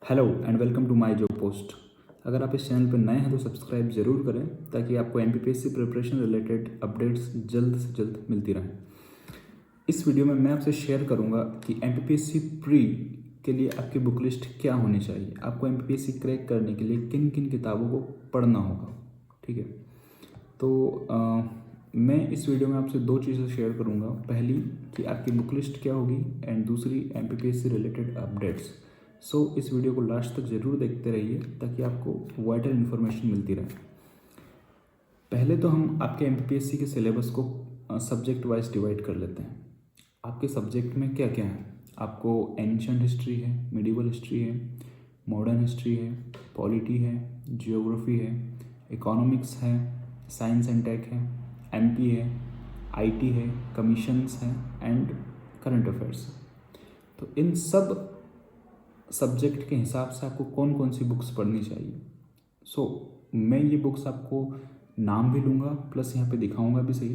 Hello and welcome to my job post. अगर आप इस चैनल पर नए हैं तो सब्सक्राइब ज़रूर करें ताकि आपको एमपीपीएससी प्रिपरेशन रिलेटेड अपडेट्स जल्द से जल्द मिलती रहें। इस वीडियो में मैं आपसे शेयर करूंगा कि एमपीपीएससी प्री के लिए आपकी बुक लिस्ट क्या होनी चाहिए, आपको एमपीपीएससी क्रैक करने के लिए किन किन किताबों को पढ़ना होगा। ठीक है, तो मैं इस वीडियो में आपसे दो चीज़ें शेयर करूंगा। पहली कि आपकी बुक लिस्ट क्या होगी एंड दूसरी एमपीपीएससी रिलेटेड अपडेट्स। इस वीडियो को लास्ट तक ज़रूर देखते रहिए ताकि आपको वाइटल इन्फॉर्मेशन मिलती रहे। पहले तो हम आपके एमपीपीएससी के सिलेबस को सब्जेक्ट वाइज डिवाइड कर लेते हैं। आपके सब्जेक्ट में क्या क्या है? आपको एंशिएंट हिस्ट्री है, मिडिवल हिस्ट्री है, मॉडर्न हिस्ट्री है, पॉलिटी है, जियोग्राफी है, इकोनॉमिक्स है, साइंस एंड टेक है, एमपी है, आईटी है, कमीशंस है एंड करंट अफेयर्स। तो इन सब सब्जेक्ट के हिसाब से आपको कौन कौन सी बुक्स पढ़नी चाहिए। मैं ये बुक्स आपको नाम भी लूँगा प्लस यहाँ पे दिखाऊंगा भी सही।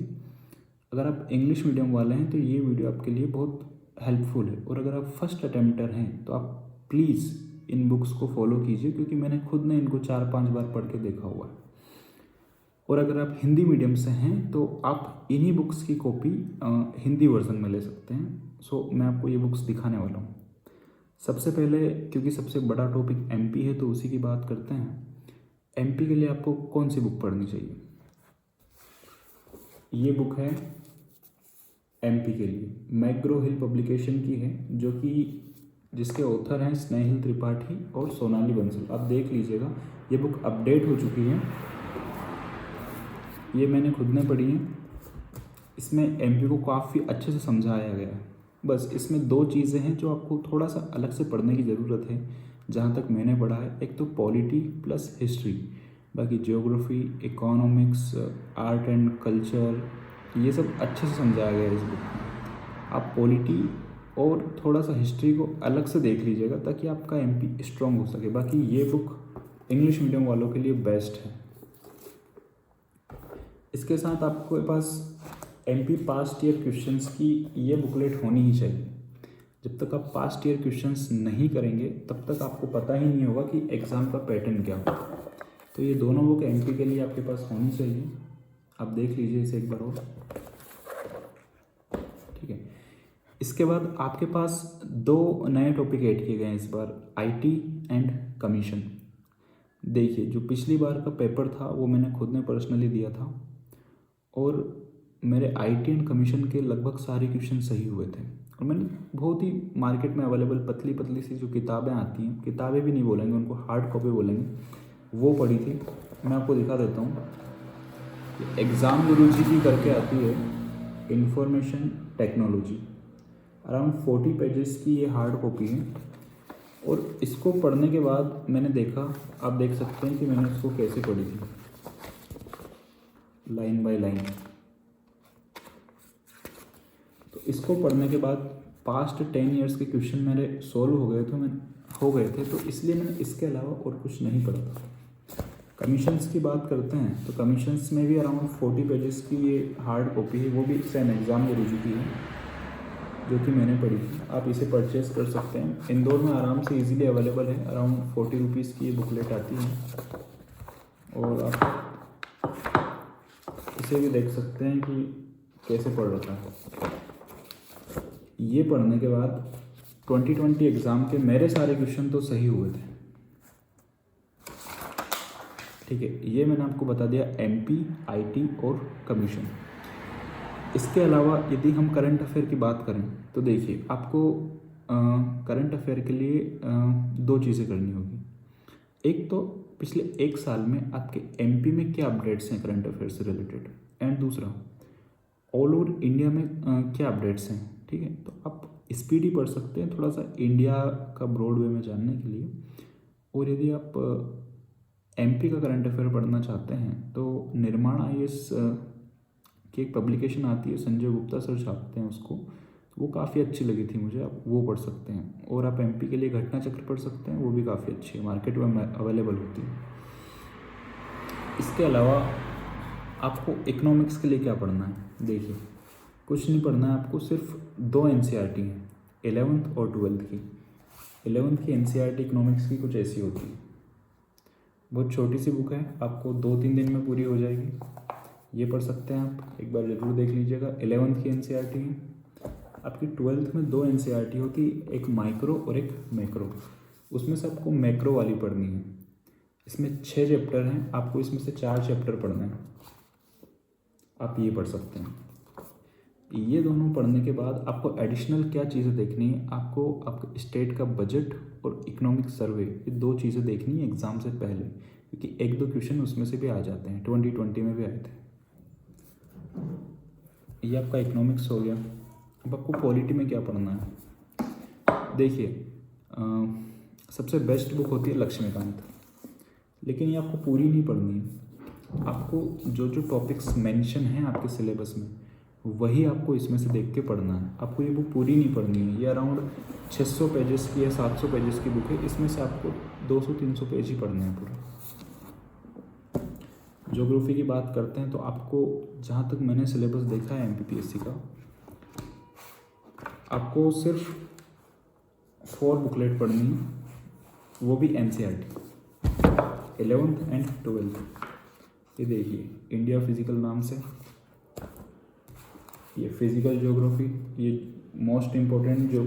अगर आप इंग्लिश मीडियम वाले हैं तो ये वीडियो आपके लिए बहुत हेल्पफुल है, और अगर आप फर्स्ट अटेम्प्टर हैं तो आप प्लीज़ इन बुक्स को फॉलो कीजिए क्योंकि मैंने खुद ने इनको 4-5 बार पढ़ के देखा हुआ है। और अगर आप हिंदी मीडियम से हैं तो आप इन्हीं बुक्स की कॉपी हिंदी वर्जन में ले सकते हैं। मैं आपको ये बुक्स दिखाने वाला हूँ। सबसे पहले, क्योंकि सबसे बड़ा टॉपिक एमपी है तो उसी की बात करते हैं। एमपी के लिए आपको कौन सी बुक पढ़नी चाहिए? ये बुक है एमपी के लिए, मैग्रो हिल पब्लिकेशन की है, जो कि जिसके ऑथर हैं स्नेहिल त्रिपाठी और सोनाली बंसल। आप देख लीजिएगा, ये बुक अपडेट हो चुकी है, ये मैंने खुद ने पढ़ी है। इसमें एमपी को काफ़ी अच्छे से समझाया गया है। बस इसमें दो चीज़ें हैं जो आपको थोड़ा सा अलग से पढ़ने की ज़रूरत है, जहाँ तक मैंने पढ़ा है। एक तो पॉलिटी प्लस हिस्ट्री, बाकी geography, economics, art and culture, ये सब अच्छे से समझाया गया है इस बुक में। आप पॉलिटी और थोड़ा सा हिस्ट्री को अलग से देख लीजिएगा ताकि आपका एमपी स्ट्रॉन्ग हो सके। बाकी ये बुक इंग्लिश मीडियम वालों के लिए बेस्ट है। इसके साथ आपके पास एमपी पास्ट ईयर क्वेश्चंस की ये बुकलेट होनी ही चाहिए। जब तक आप पास्ट ईयर क्वेश्चंस नहीं करेंगे तब तक आपको पता ही नहीं होगा कि एग्ज़ाम का पैटर्न क्या होगा। तो ये दोनों बुक एमपी के लिए आपके पास होनी चाहिए। आप देख लीजिए इसे एक बार और। ठीक है, इसके बाद आपके पास दो नए टॉपिक ऐड किए गए हैं इस बार, आईटी एंड कमीशन। देखिए, जो पिछली बार का पेपर था वो मैंने खुद ने पर्सनली दिया था, और मेरे आईटी एंड कमीशन के लगभग सारे क्वेश्चन सही हुए थे। और मैंने बहुत ही मार्केट में अवेलेबल पतली पतली सी जो किताबें आती हैं, किताबें भी नहीं बोलेंगे उनको, हार्ड कॉपी बोलेंगे, वो पढ़ी थी। मैं आपको दिखा देता हूँ। एग्ज़ाम गुरुजी की करके आती है, इंफॉर्मेशन टेक्नोलॉजी, अराउंड 40 पेजेस की ये हार्ड कॉपी है। और इसको पढ़ने के बाद मैंने देखा, आप देख सकते हैं कि मैंने इसको कैसे पढ़ी थी, लाइन बाय लाइन। तो इसको पढ़ने के बाद पास्ट 10 ईयर्स के क्वेश्चन मेरे सॉल्व हो गए थे, तो इसलिए मैंने इसके अलावा और कुछ नहीं पढ़ा था। कमीशंस की बात करते हैं तो कमीशंस में भी अराउंड 40 पेजेस की ये हार्ड कॉपी है, वो भी सेम एग्ज़ाम गुरुजी की है, जो कि मैंने पढ़ी थी। आप इसे परचेज़ कर सकते हैं, इंदौर में आराम से इजीली अवेलेबल है। अराउंड 40 रुपीज़ की ये बुकलेट आती है, और आप इसे भी देख सकते हैं कि कैसे पढ़ रखा है। ये पढ़ने के बाद 2020 एग्ज़ाम के मेरे सारे क्वेश्चन तो सही हुए थे। ठीक है, ये मैंने आपको बता दिया एमपी, आईटी और कमीशन। इसके अलावा यदि हम करंट अफेयर की बात करें तो देखिए, आपको करंट अफेयर के लिए दो चीज़ें करनी होगी। एक तो पिछले एक साल में आपके एमपी में क्या अपडेट्स हैं करंट अफेयर से रिलेटेड, एंड दूसरा ऑल ओवर इंडिया में क्या अपडेट्स हैं। ठीक है, तो आप स्पीडी पढ़ सकते हैं थोड़ा सा इंडिया का ब्रॉड वे में जानने के लिए। और यदि आप एमपी का करंट अफेयर पढ़ना चाहते हैं तो निर्माण आईएएस की एक पब्लिकेशन आती है, संजय गुप्ता सर छापते हैं उसको, वो काफ़ी अच्छी लगी थी मुझे, आप वो पढ़ सकते हैं। और आप एमपी के लिए घटना चक्र पढ़ सकते हैं, वो भी काफ़ी अच्छी है, मार्केट में अवेलेबल होती है। इसके अलावा आपको इकोनॉमिक्स के लिए क्या पढ़ना है? देखिए, कुछ नहीं पढ़ना है आपको, सिर्फ दो एनसीईआरटी हैं, 11th और 12th की। 11th की NCERT इकोनॉमिक्स की कुछ ऐसी होती है। बहुत छोटी सी बुक है, आपको 2-3 दिन में पूरी हो जाएगी। ये पढ़ सकते हैं आप, एक बार ज़रूर देख लीजिएगा। 11th की NCERT है। आपकी 12th में 2 NCERT होती, एक माइक्रो और एक मैक्रो। उसमें से आपको मैक्रो वाली पढ़नी है। इसमें 6 चैप्टर हैं, आपको इसमें से 4 चैप्टर पढ़ना है। आप ये पढ़ सकते हैं। ये दोनों पढ़ने के बाद आपको एडिशनल क्या चीज़ें देखनी है, आपको आपके स्टेट का बजट और इकोनॉमिक सर्वे, ये 2 चीज़ें देखनी है एग्ज़ाम से पहले, क्योंकि 1-2 क्वेश्चन उसमें से भी आ जाते हैं। 2020 में भी आए थे। ये आपका इकोनॉमिक्स हो गया। अब आपको पॉलिटी में क्या पढ़ना है। देखिए, सबसे बेस्ट बुक होती है लक्ष्मीकांत, लेकिन ये आपको पूरी नहीं पढ़नी है। आपको जो जो टॉपिक्स मेंशन हैं आपके सिलेबस में, वही आपको इसमें से देख के पढ़ना है। आपको ये बुक पूरी नहीं पढ़नी है। ये अराउंड 600 पेजेस की या 700 पेजेस की बुक है। इसमें से आपको 200-300 पेज ही पढ़ने हैं पूरे। ज्योग्राफी की बात करते हैं तो आपको, जहाँ तक मैंने सिलेबस देखा है MPPSC का, आपको सिर्फ 4 बुकलेट पढ़नी है, वो भी NCERT 11th एंड 12th। ये देखिए, इंडिया फिजिकल नाम से, ये फिजिकल ज्योग्राफी, ये मोस्ट इम्पोर्टेंट जो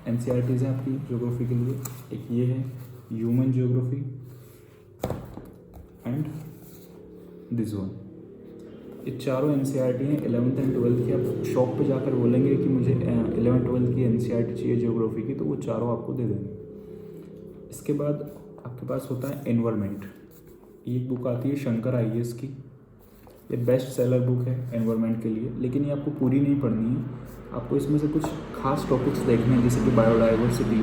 NCERTs हैं आपकी ज्योग्राफी के लिए। एक ये है human geography and this one. ये चारों NCERT हैं 11th एंड 12th की। आप शॉप पे जाकर बोलेंगे कि मुझे 11th-12th की NCERT चाहिए ज्योग्राफी की, तो वो चारों आपको दे देंगे। इसके बाद आपके पास होता है एनवायरनमेंट। एक बुक आती है शंकर IAS की। ये बेस्ट सेलर बुक है एनवायरनमेंट के लिए, लेकिन ये आपको पूरी नहीं पढ़नी है। आपको इसमें से कुछ खास टॉपिक्स देखने हैं, जैसे कि बायोडाइवर्सिटी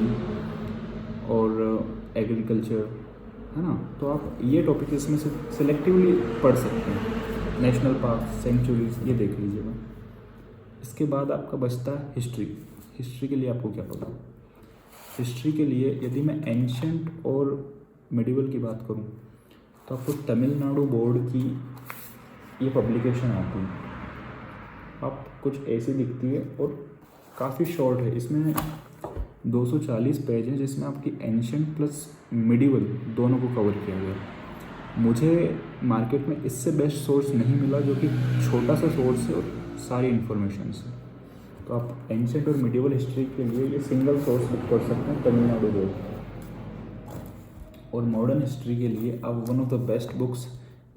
और एग्रीकल्चर, है ना। तो आप ये टॉपिक इसमें से सिलेक्टिवली पढ़ सकते हैं। नेशनल पार्क, सेंचुरीज, ये देख लीजिएगा। इसके बाद आपका बचता है हिस्ट्री। हिस्ट्री के लिए आपको क्या पता है। हिस्ट्री के लिए यदि मैं एंशंट और मिडिवल की बात करूं, तो आपको तमिलनाडु बोर्ड की ये पब्लिकेशन आती है। आप कुछ ऐसी दिखती है और काफ़ी शॉर्ट है। इसमें 240 पेज हैं, जिसमें आपकी एंशंट प्लस मिडिवल दोनों को कवर किया गया है। मुझे मार्केट में इससे बेस्ट सोर्स नहीं मिला, जो कि छोटा सा सोर्स है और सारी इन्फॉर्मेशन है। तो आप एंशंट और मिडिवल हिस्ट्री के लिए ये सिंगल सोर्स बुक पढ़ सकते हैं, तमिलनाडु बोर्ड। और मॉडर्न हिस्ट्री के लिए आप one of the best books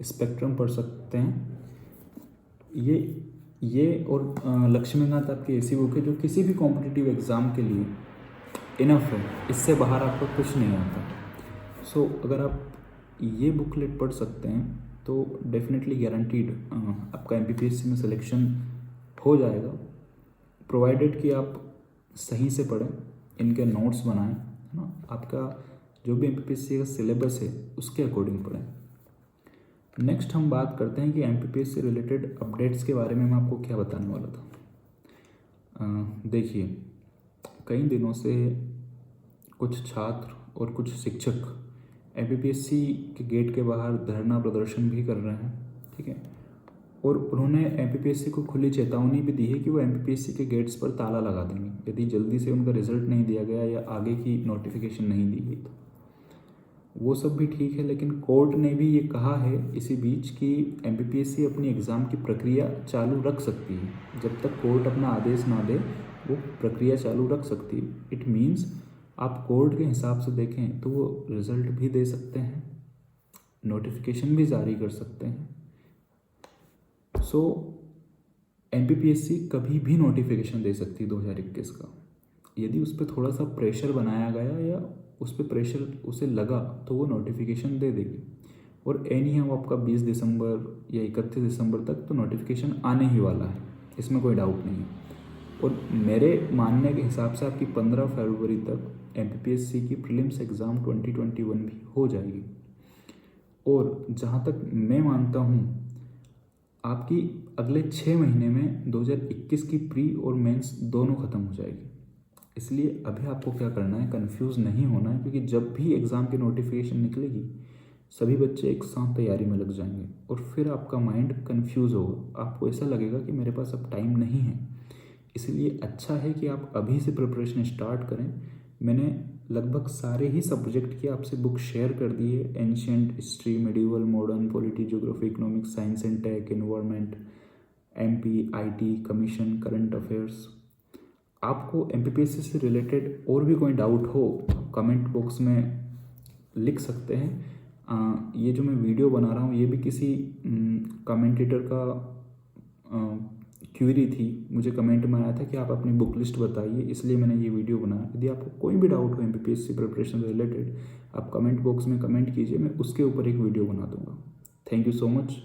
spectrum पढ़ सकते हैं। ये और लक्ष्मीकांत आपकी ऐसी बुक है जो किसी भी कॉम्पिटिटिव एग्ज़ाम के लिए इनफ है। इससे बाहर आपको कुछ नहीं आता। सो अगर आप ये बुकलेट पढ़ सकते हैं तो डेफिनेटली गारंटीड आपका MPPSC में सिलेक्शन हो जाएगा, प्रोवाइडेड कि आप सही से पढ़ें, इनके नोट्स बनाएं, है ना। आपका जो भी MPPSC का सिलेबस है उसके अकॉर्डिंग पढ़ें। नेक्स्ट हम बात करते हैं कि MPPSC रिलेटेड अपडेट्स के बारे में मैं आपको क्या बताने वाला था। देखिए, कई दिनों से कुछ छात्र और कुछ शिक्षक MPPSC के गेट के बाहर धरना प्रदर्शन भी कर रहे हैं, ठीक है। और उन्होंने MPPSC को खुली चेतावनी भी दी है कि वो MPPSC के गेट्स पर ताला लगा देंगे यदि जल्दी से उनका रिजल्ट नहीं दिया गया या आगे की नोटिफिकेशन नहीं दी गई। तो वो सब भी ठीक है, लेकिन कोर्ट ने भी ये कहा है इसी बीच कि MPPSC अपनी एग्ज़ाम की प्रक्रिया चालू रख सकती है। जब तक कोर्ट अपना आदेश ना दे, वो प्रक्रिया चालू रख सकती है। इट मीन्स आप कोर्ट के हिसाब से देखें तो वो रिज़ल्ट भी दे सकते हैं, नोटिफिकेशन भी जारी कर सकते हैं। सो MPPSC कभी भी नोटिफिकेशन दे सकती है 2021 का। यदि उस पर थोड़ा सा प्रेशर बनाया गया या उस पर प्रेशर उसे लगा तो वो नोटिफिकेशन दे देगी। और एनी हाउ आपका 20 दिसंबर या 31 दिसंबर तक तो नोटिफिकेशन आने ही वाला है, इसमें कोई डाउट नहीं है। और मेरे मानने के हिसाब से आपकी 15 फरवरी तक MPPSC की प्रीलिम्स एग्ज़ाम 2021 भी हो जाएगी। और जहाँ तक मैं मानता हूँ, आपकी अगले 6 महीने में 2021 की प्री और मेंस दोनों ख़त्म हो जाएगी। इसलिए अभी आपको क्या करना है, कंफ्यूज नहीं होना है, क्योंकि जब भी एग्ज़ाम की नोटिफिकेशन निकलेगी सभी बच्चे एक साथ तैयारी में लग जाएंगे और फिर आपका माइंड कंफ्यूज होगा। आपको ऐसा लगेगा कि मेरे पास अब टाइम नहीं है। इसलिए अच्छा है कि आप अभी से प्रिपरेशन स्टार्ट करें, मैंने लगभग सारे ही सब्जेक्ट की आपसे बुक शेयर कर दी है। Ancient history, medieval, modern, polity, geography, economics, science and tech, environment, MP, IT, commission, current affairs. आपको एमपीपीएससी से रिलेटेड और भी कोई डाउट हो, कमेंट बॉक्स में लिख सकते हैं। ये जो मैं वीडियो बना रहा हूँ ये भी किसी कमेंटेटर का क्यूरी थी। मुझे कमेंट में आया था कि आप अपनी बुक लिस्ट बताइए, इसलिए मैंने ये वीडियो बनाया। यदि आपको कोई भी डाउट हो एमपीपीएससी प्रिपरेशन से रिलेटेड, आप कमेंट बॉक्स में कमेंट कीजिए, मैं उसके ऊपर एक वीडियो बना दूंगा। Thank you so much.